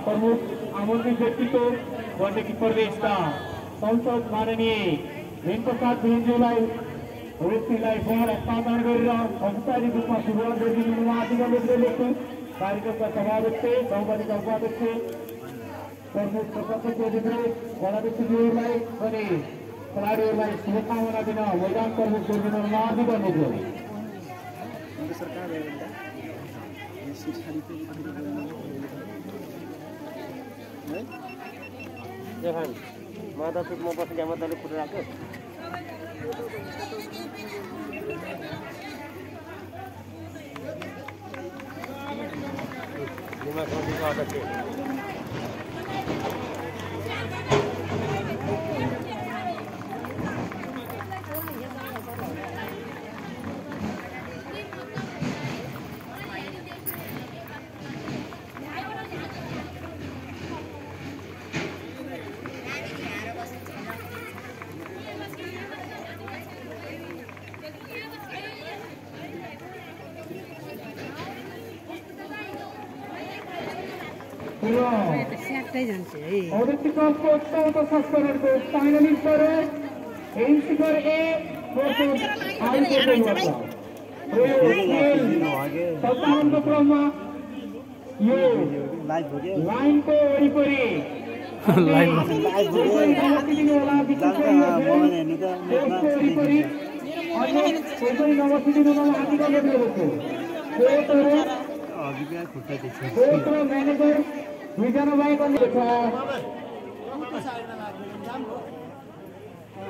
प्रमुख आमंत्रित व्यक्तित्व गण्डकी प्रदेशका संसद माननीय भीमप्रसाद भिमज्यूलाई व्यक्तिलाई फोन हस्तान्तरण गरेर औपचारिक रूपमा शुभकामना दिनुहुन आदिगण लेख्छु। कार्यक्रमका सभाध्यक्ष गाउँपालिका उपाध्यक्ष प्रमुख प्रशासक गणाध्यक्षज्यूहरूलाई पनि खेलाडीहरूलाई शुभकामना दिन मैदान प्रवेश गरिदिनुहुन आदिगण लेख्छु। माता सुट म बस्ने ठाउँमा तैँले फुट राख्यो। Olympic Sports Center संस्करणको फाइनलिस्ट एनसीकर ए वर्सेस आइसक्रिम सत्तावनको क्रममा यो लाइनको वरिपरि म्यानेजर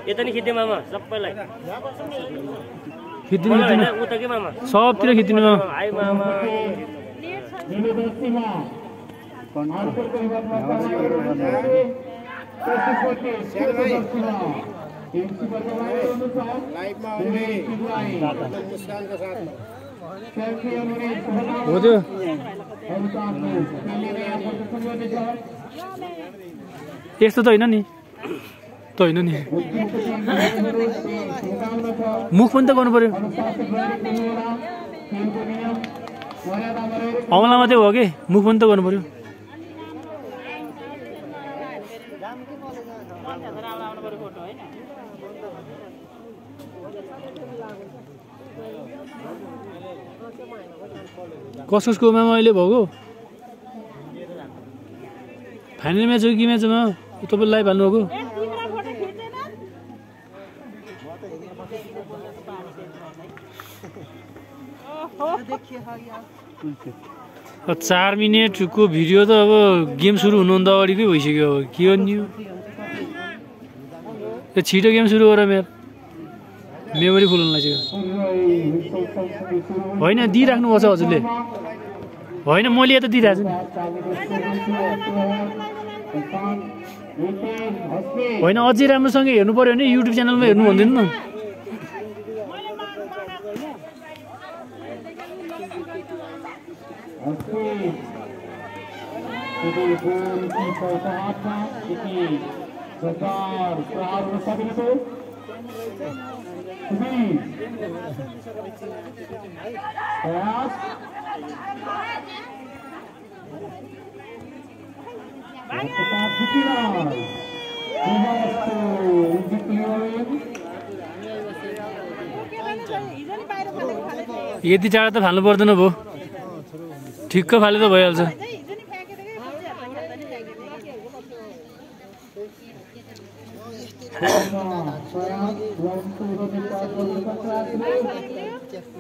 यता नि खिच्दै मामा सबैलाई खिच्दिनु हैन उता के मामा सबतिर खिच्दिनु आइ मामा हो त्यो यस्तो त होइन नि मुख पनि त गर्नु पर्यो। औँला मात्रै हो कि मुख पनि त गर्नु पर्यो। कसको म्याचमा अहिले भएको फाइनल म्याच हो कि म्याचमा तपाईँ लाइभ हाल्नुभएको? अब 4 मिनेटको भिडियो त अब गेम सुरु हुनुभन्दा अगाडिकै भइसक्यो। अब के गर्नु यो छिटो गेम सुरु गर म्याप मेमोरी फुल हुन लाग्यो। होइन दिइराख्नुपर्छ हजुरले, होइन मैले यता दिइरहेको छु नि। होइन अझै राम्रोसँग हेर्नु पर्यो भने युट्युब च्यानलमा हेर्नु भन्दैन न। यति टाढा त फाल्नु पर्दैन भो, ठिक्क फाले त भइहाल्छ।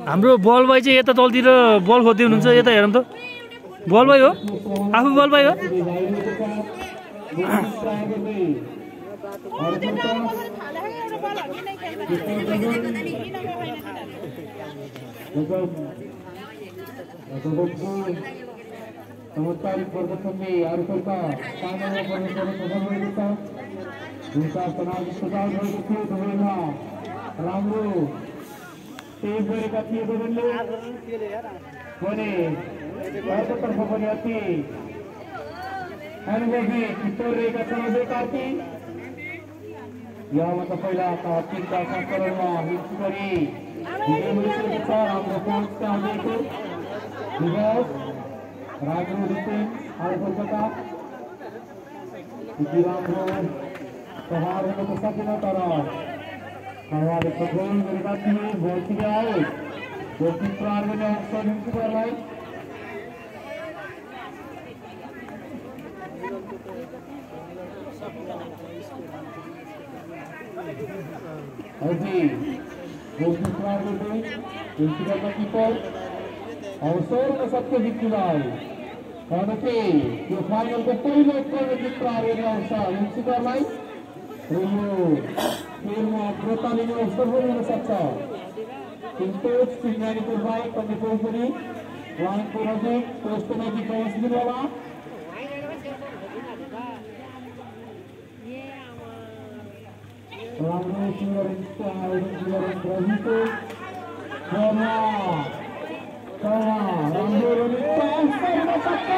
हाम्रो बल भाइ चाहिँ यता तलतिर बल खोज्दै हुनुहुन्छ यता हेरौँ त बल भाइ हो आफू बल भाइ हो चमत्कारिक प्रदर्शनले अरूका सामान्य प्रदर्शन सफल भएको छ दुईटा चुनाव सुझाव भएको थियो दुवैमा राम्रो तेज गरेका थिए दुवैले भने अर्कोतर्फ पनि अति अनुभवी चित्तर रहेका छन् अझै कार्की यहाँभन्दा पहिलाका तीनका संस्करणमा हिट गरी विजय भइसकेको छ हाम्रो कोचका अझैको विकास राजु रिसिङ आएर कोलकाता यति राम्रो प्रहार हुन त सकेन तर खरवाले कन्ट्रोल गरेका थिए बलतिर आयो गोलकिप प्रहार गर्ने अवसर हिन्सुकरलाई अझै गोलकिप प्रहार गर्दै हिन्सुकरका किपर अवसर हुन सक्छ जित्नुलाई किनकि यो फाइनलको पहिलो प्रगतिक प्रहार गर्ने अवसर हिन्सुकरलाई र यो खेलमा अग्रता लिने अवसर पनि हुन सक्छ टिम कोच टिम म्यानेजरलाई कन्ट्रोल पनि लाइनको नजिक पोस्टको नजिक प्रवेश दिनु होला राम्रो क्लियरेन्सको आयोजन क्लियरेन्स रहितो राम्रो रनिङको अवसर हुन सक्छ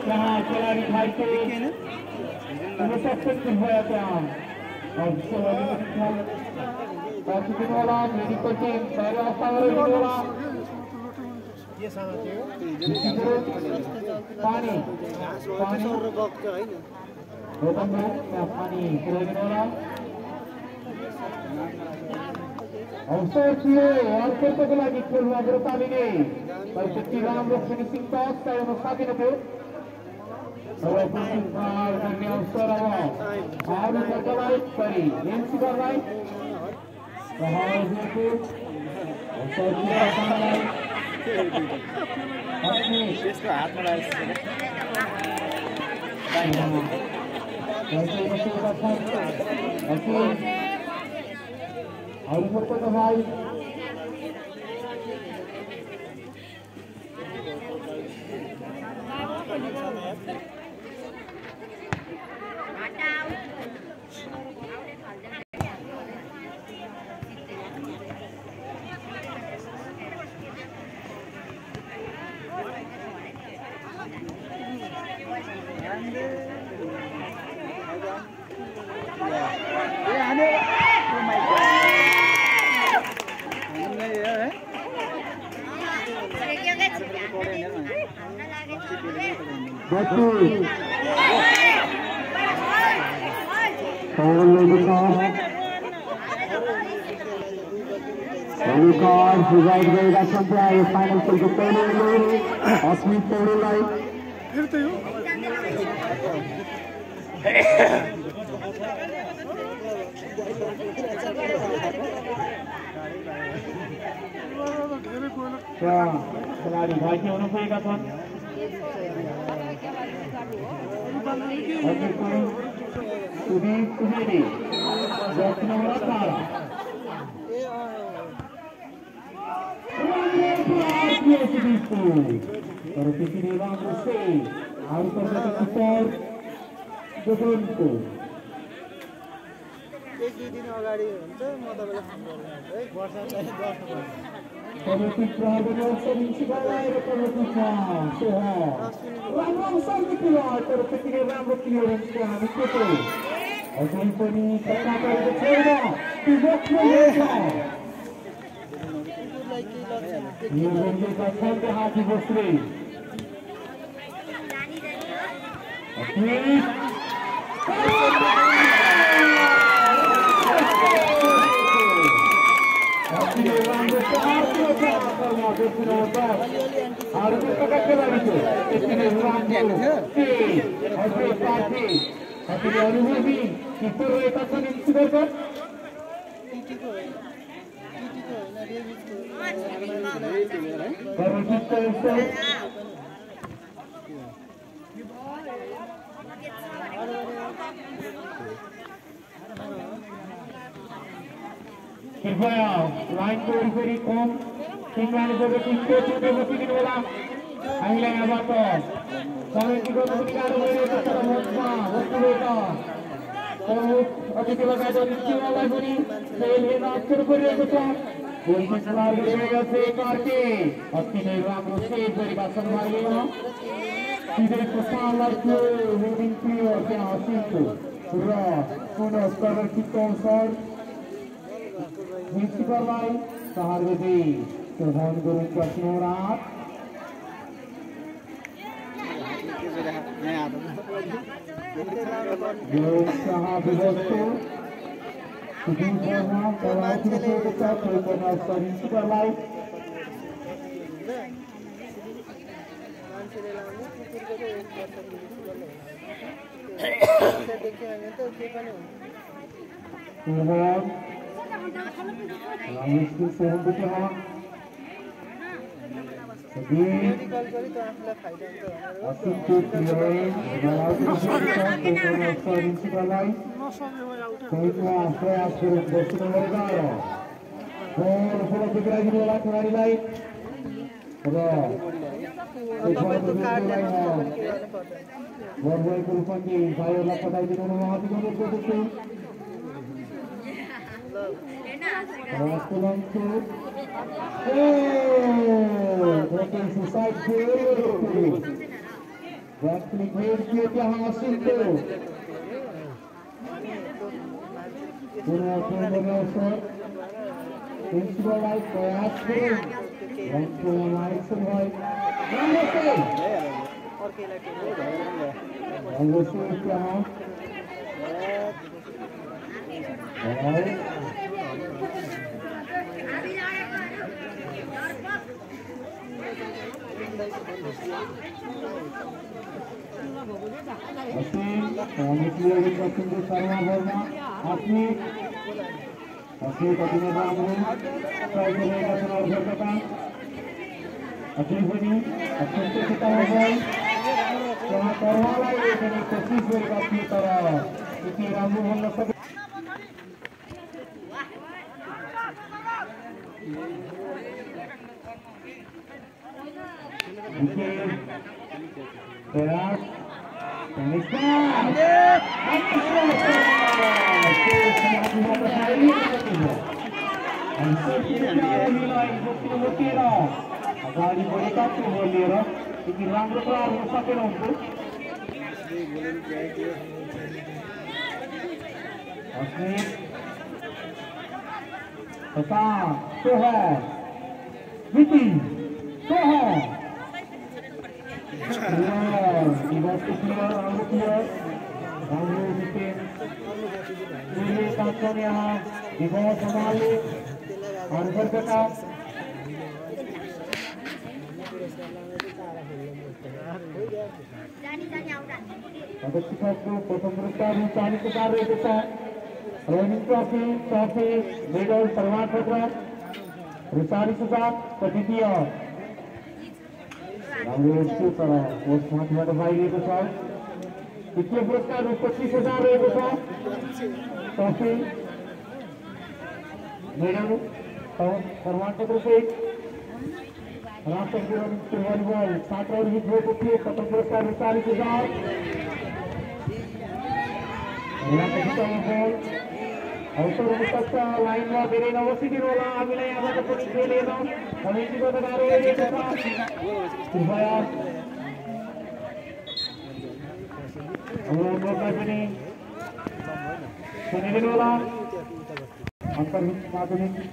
त्यहाँ खेलाडी भाइको सब्जेक्टिभ भयो त्यहाँ दिनु होला मेडिकल टिम तयारी अवस्थामा दिनु होला पानी पानी पानी पुऱ्याइदिनु होला अवसर थियो अर्कोको लागि खेलमा अग्रता लिने तर त्यति राम्रो फिनिसिङ टच गर्न सकेन थियो र प्रहार गर्ने अवसर अब आउनु पर्दलाई सरी हिन्सुकरलाई प्रहार दिएको अवसर त्यसको हातमा अरूको त भाइ फाइनल खेलको पहिलो अस्मित पौडेललाई खेलाडी भाइके हुन पुगेका छन् सुदीप कुमेरी जर्सी नम्बर 18 तर त्यति नै राम्रो से आउट पर्दाको किपर जोगनको एक दुई दिन अगाडि हुन्छ म तपाईलाई फोन गर्छु है वर्षा चाहिँ गर्नु कमिटी प्रहार गर्ने अवसर हिन्सुकरलाई र कमिटीमा राम्रो अवसर निक्ल्यो तर त्यति नै राम्रो क्लियरेन्सको हामी केटो अझै पनि कता गरेको छैन निर्बन्धका छन् हाती बस्ने अनुभवी किपर रहेका छन् इन्सुरेन्सर कृपया लाइन को वरिपरि कम टिम म्यानेजरको टिमको छुट्टै बसिदिनु होला हामीलाई यहाँबाट कमेन्टी गर्नु पनि गाह्रो भइरहेको छ र मञ्चमा बस्नुभएका प्रमुख अतिथि लगायत टिमलाई पनि खेल हेर्न अप्ठ्यारो परिरहेको छ कार्के अति नै राम्रो सेभ गरेका छन् उहाँले सिधै प्रसारलाई त्यो होल्डिङ प्लेयर त्यहाँ हसिएको र पुनः स्कोर किक्क अवसर प्रिन्सिपललाई सहरगति प्रधान गुरुङ प्रश्नोरात यो शाह विभक्तो सुदीन शर्मा प्रवासी को साथ करना प्रिन्सिपललाई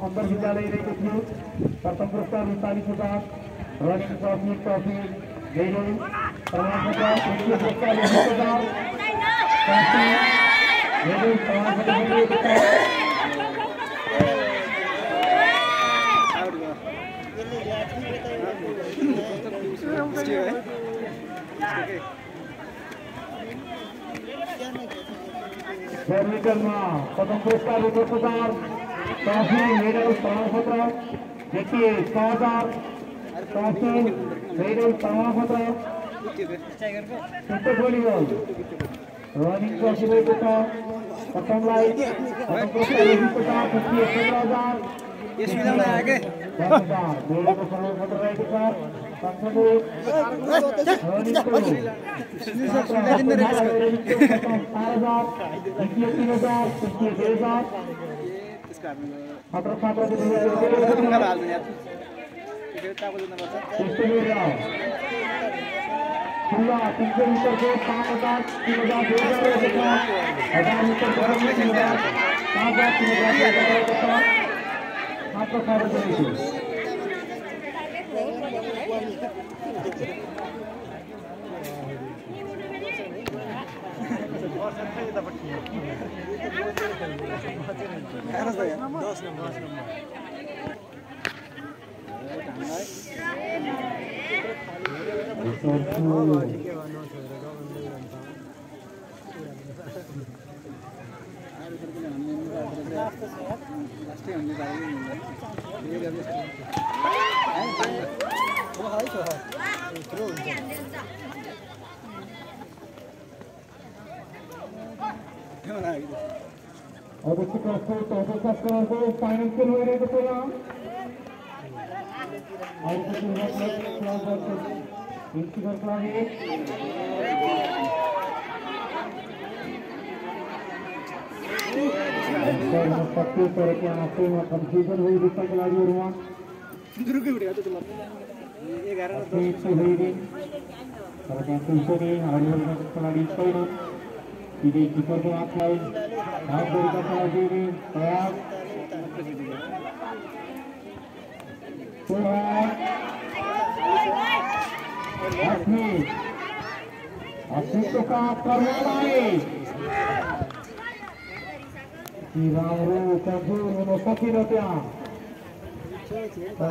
अंतर विद्यालय प्रथम पुरस्कार 40,000 रनिंग ट्रॉफी गई प्रमाण बैडमिंटनमा प्रथम पुरस्कार ₹1,000 ट्रॉफी मेडल प्रमाणपत्र देखिए 6,000 ट्रॉफी मेडल प्रमाणपत्र क्रिकेट भलिबल रनिङ ट्रॉफी रहेको छ प्रथमलाई प्रथम पुरस्कार ₹20,000 तृतीय 15,000 10,000 मेडलको प्रमाणपत्र रहेको छ पंचमको रनिङ 4,000 द्वितीय 3,000 तृतीय 2,000 छात्र छात्राको खुल्ला 300 मिटरको 5,000 3,000 2,000 रहेको छ 1,000 मिटरको 3,000 5,000 3,000 रहेको छ छात्र छात्राको फाइनल रहेको छ यहाँ कन्फ्युजन हुई दिक्कत लागि खेलाडी छैन सीधे किपरको हातलाई हात गरेका खेलाडी तयार को साथ करने वाले राम्रो कन्ट्रोल हुन सकेन त्यहाँ तर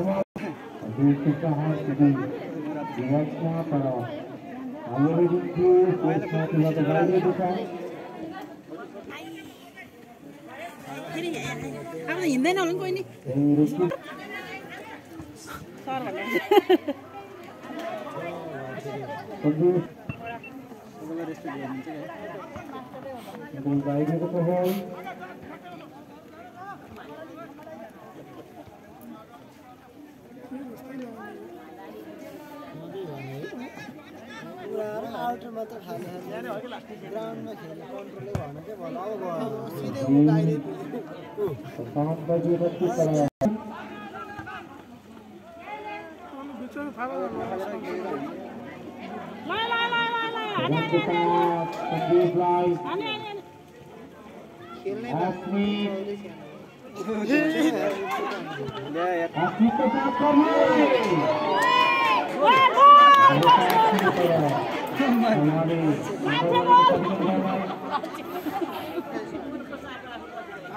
हाम्रो हिँड्दैन होला नि कोही नि आउटर मात्र खाने ग्राउन्डमा खेल्ने कन्ट्रोलै भएन के भल अब सिधै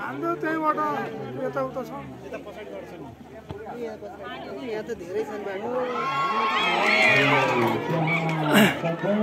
हाम्रो त्यहीबाट यताउता छ यहाँ त धेरै छन् बाटो प्रयास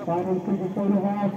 final to the photo half.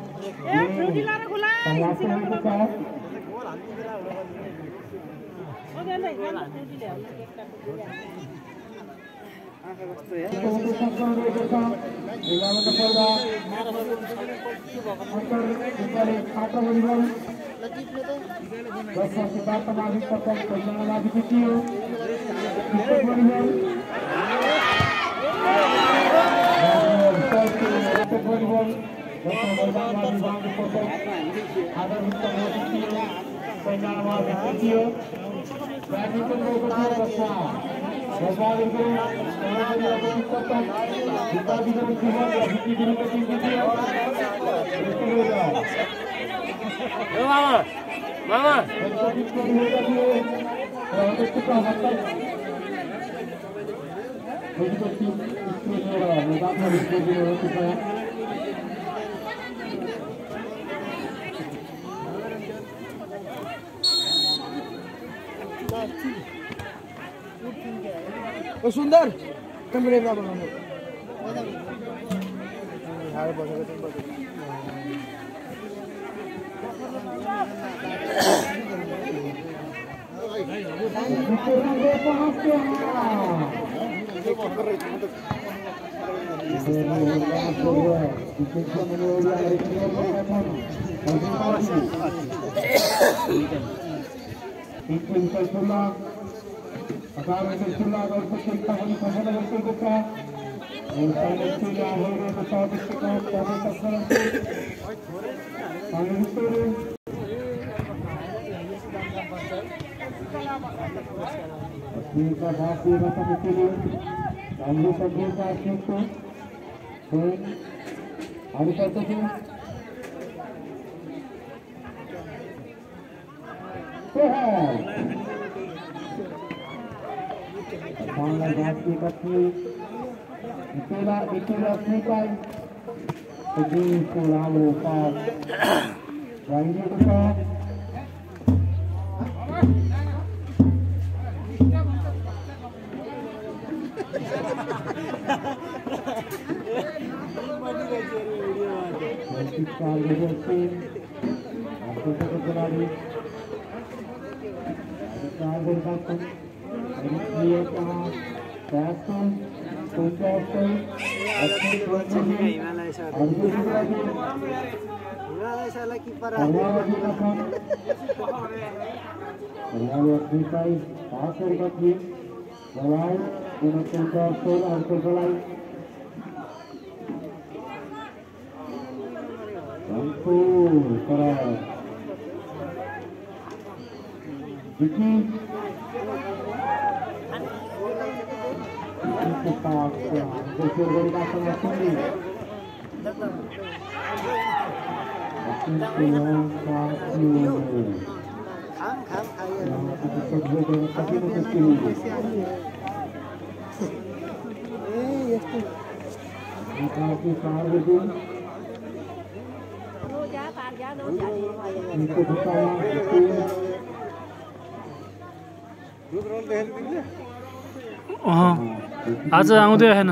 Mama. ओ सुन्दर टेम्परेचर बनाउनु हार बसेको टेम्परेचर आज आउँदै आएन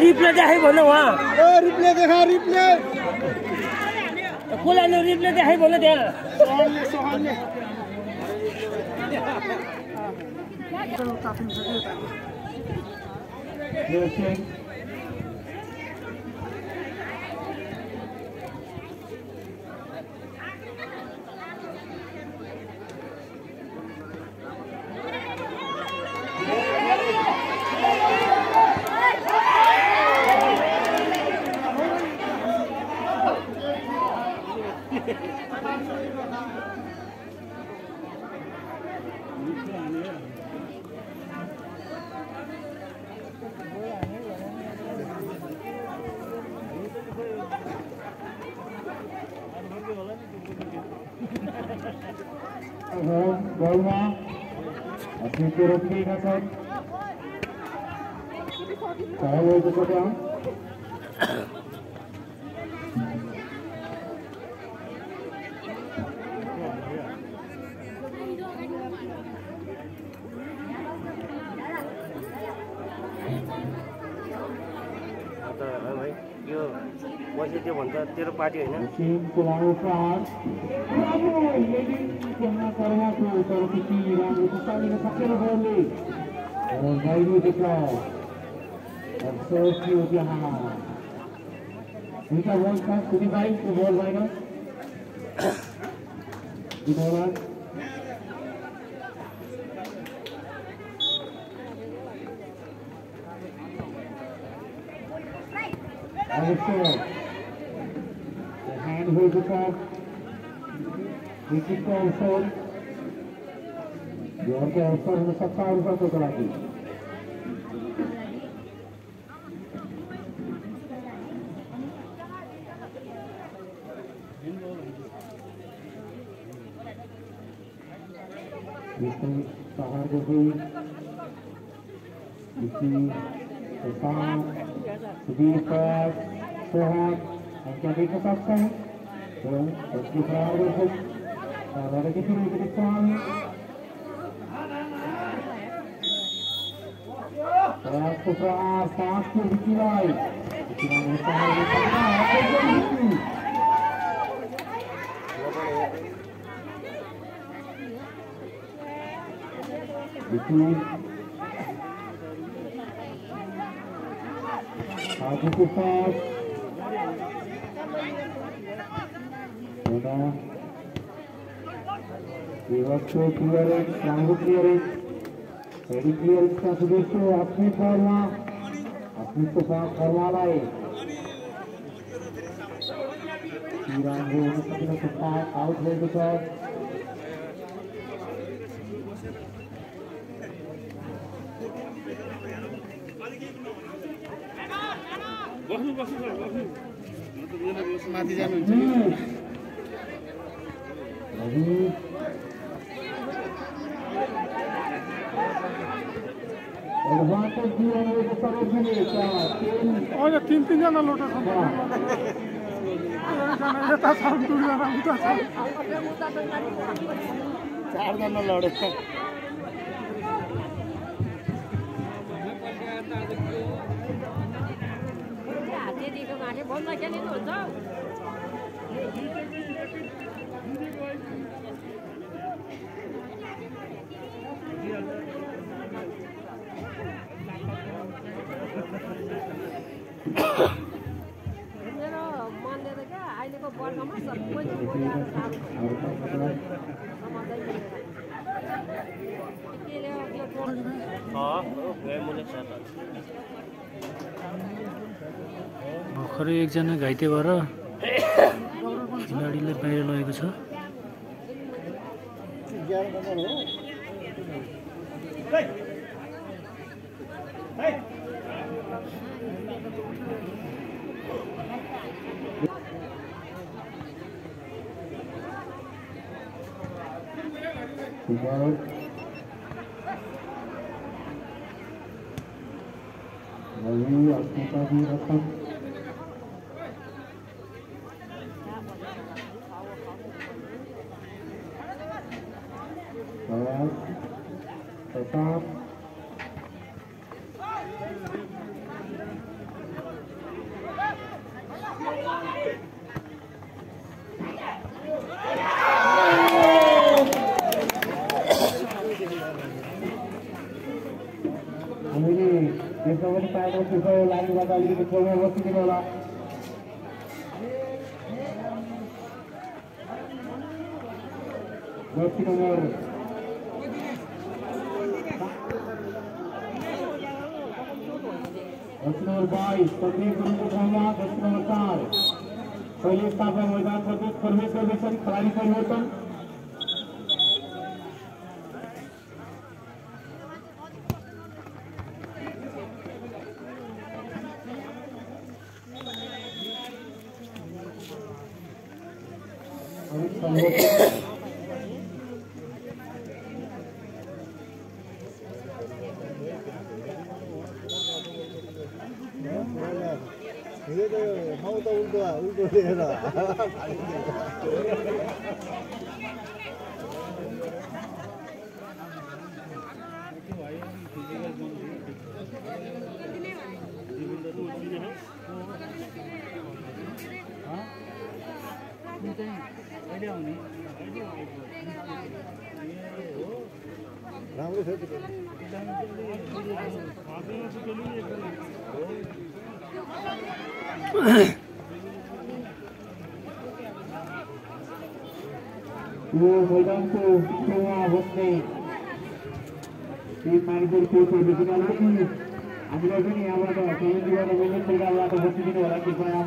रिप्ले देखाइ भन्नु वहाँ रिप्ले देखा रिप्ले कसलाई रिप्ले देखाइ भन्नु त्यहाँ बलमा अपनी को रोकिएगा सर चाहे वो तो क्या पैसा त्यो भन्छ तेरो पार्टी होइन टीम को लाओ फ्रांस ब्रावो लेकिन क्या करना तो पर किसी ईरान को सामने में सबसे बड़े और भाई ने देखा अफसोस की हो गया हाँ इनका बॉल था सुधी भाई को बॉल आएगा इधर also the hand holds it up wicket को अवसर जोर के अवसर में 70 रुपए को करा दी इसमें बाहर को भी इसी Sudir Faz, Sohan, and can make a tough time. So, let's go for our work. Let us get to the song. Let's go for our fast to Vicky Roy. Vicky Roy is Vicky. आगे के साथ clearance long clearance ready clearance का सदस्य अपनी फॉर्मा अपनी तो साथ फॉर्मा लाए आउट ले के साथ माथि जानु अहिले तीन-तीनजना लोटा छन् यता छ दुईजना उता छ चारजना लडेछ भर्खरै एकजना घाइते भएर खेलाडीलाई बाहिर लगेको छ नंबर 22 संदीप गुरु को धन्यवाद। नंबर 4 पहले स्थापना मैदान प्रवेश प्रवेशन खिलाड़ी परिवर्तन हिजो त माउ त उल्टो लिएर राम्रो छ यो मैदानको छेउमा बस्ने टिम मानिसहरूको अलिकति हामीलाई पनि यहाँबाट सहयोग गर्न मिल्ने प्रकारबाट बसिदिनु होला कृपया।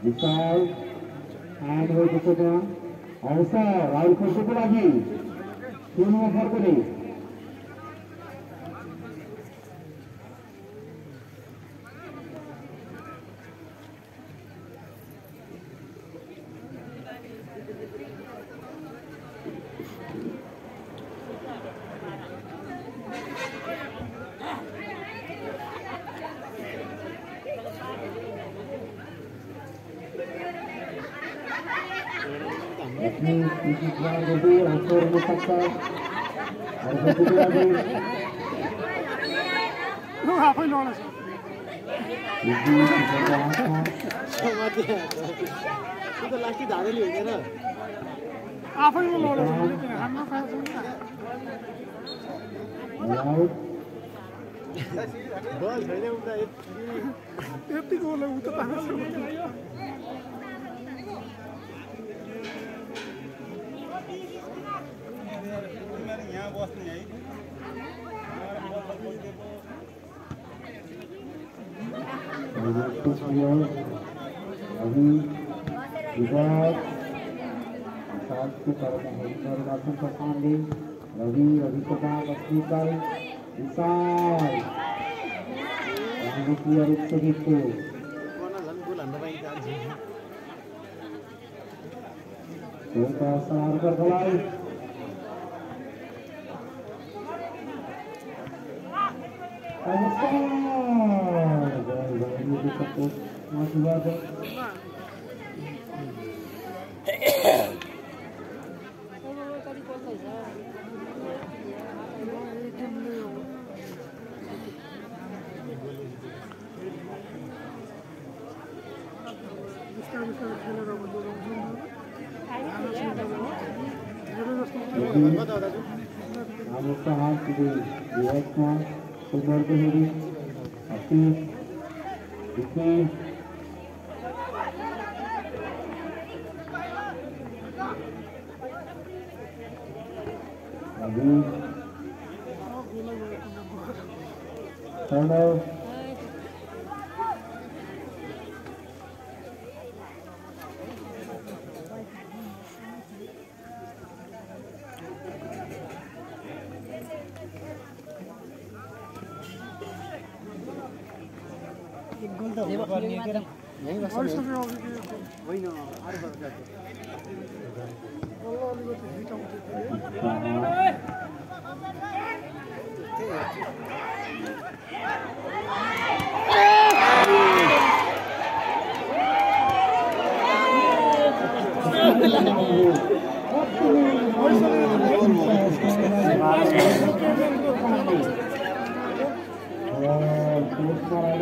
विशाल ह्यान्ड भएको छ अवसर राहुल खोज्नुको लागि सुरुमा फर्कने आफै लडेछ लास्टी धारेली हुँदैन आफैमा लडेछ हाम्रो बल छैन उता यति गोल उता यहाँ बस्ने है अभी विकास साथ के पांडे रवि प्रताप अस्मिकल विशाल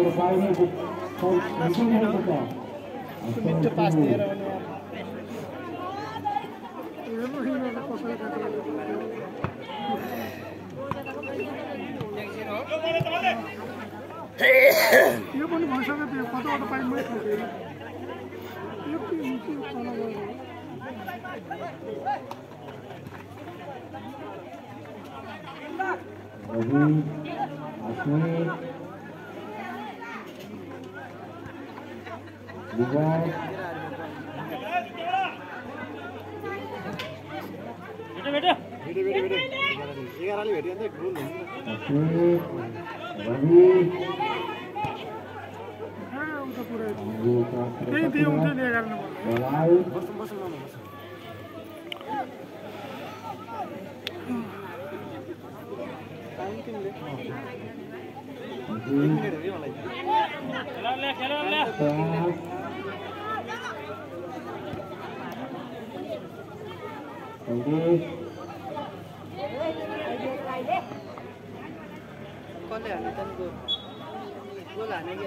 बल बाहिर मिठो पास दिएर भने हेर्नु हिँडेर कसरी खाएको यो पनि भइसक्यो त्यो कतबाट पाइमै खाएको यो के हुन्छ तल गयो बेटा भेट्यो 11 ले भेट्यो भने गोल हुन्छ उता पुरै त्यही दियो उठ्यो नि 11 नम्बर कसले हाने त गोल हाने के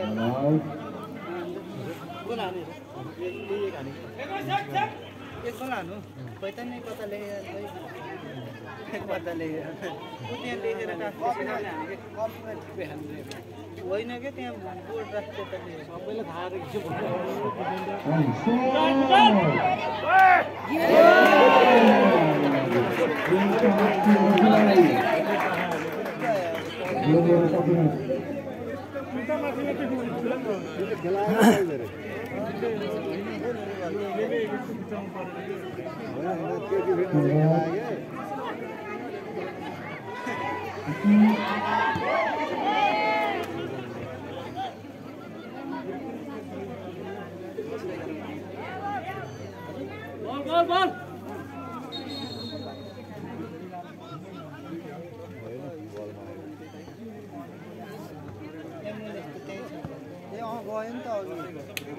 गोल हाने एक हाने एक गोल हानु खोइ त नि कता लेखेर एक पत्ता लेखेर उ त्यहाँ लेखेर होइन के त्यहाँ बोर्ड राख्छ त सबैले थाहा रहेछ बल गयो नि त अघि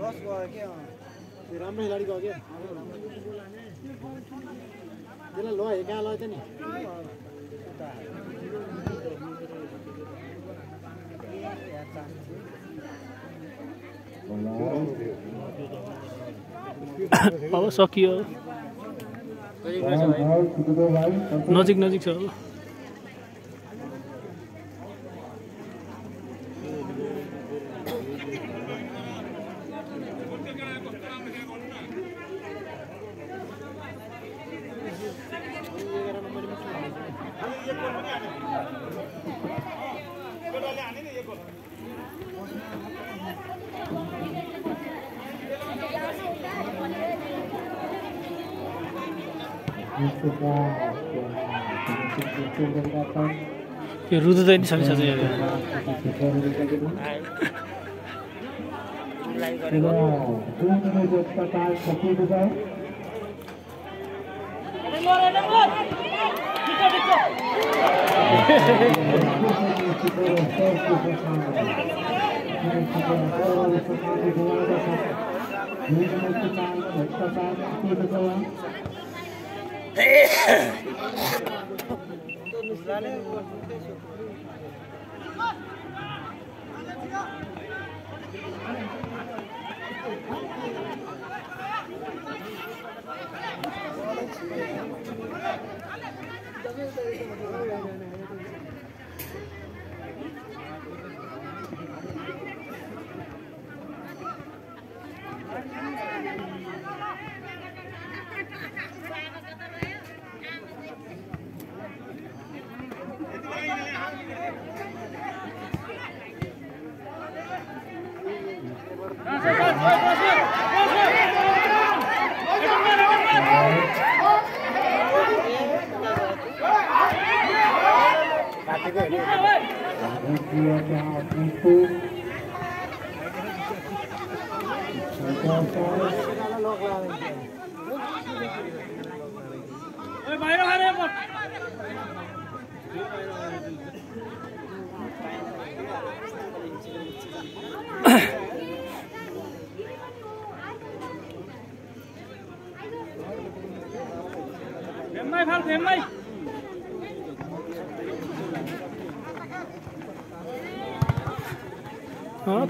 10 गयो के राम्रो खेलाडी गयो के त्यसलाई ल हे कहाँ लग्यो नि अब सकियो नजिक नजिक छ अब यो रुद्दै नि छ नि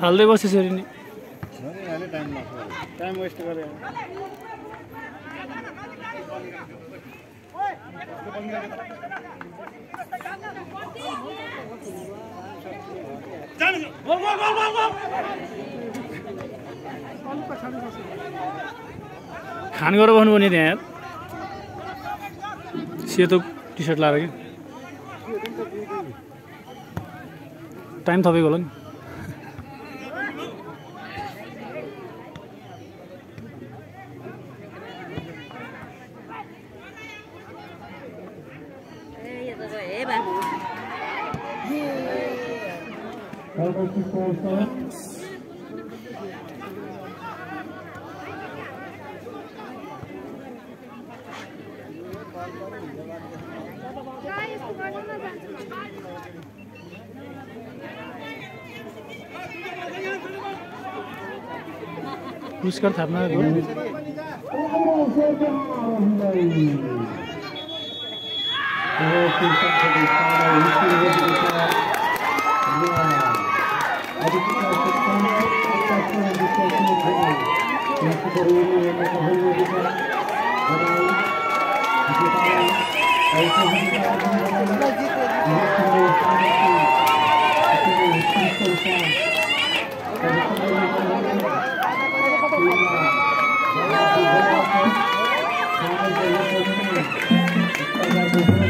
थाल्दै बस त्यसरी नि टाइम वेस्ट गरे खान गरेर बस्नु पर्ने त्यहाँ यार सेतो टी सर्ट लाएर क्या टाइम थपेको होला नि पुरस्कार थाप्न आएको Thank you.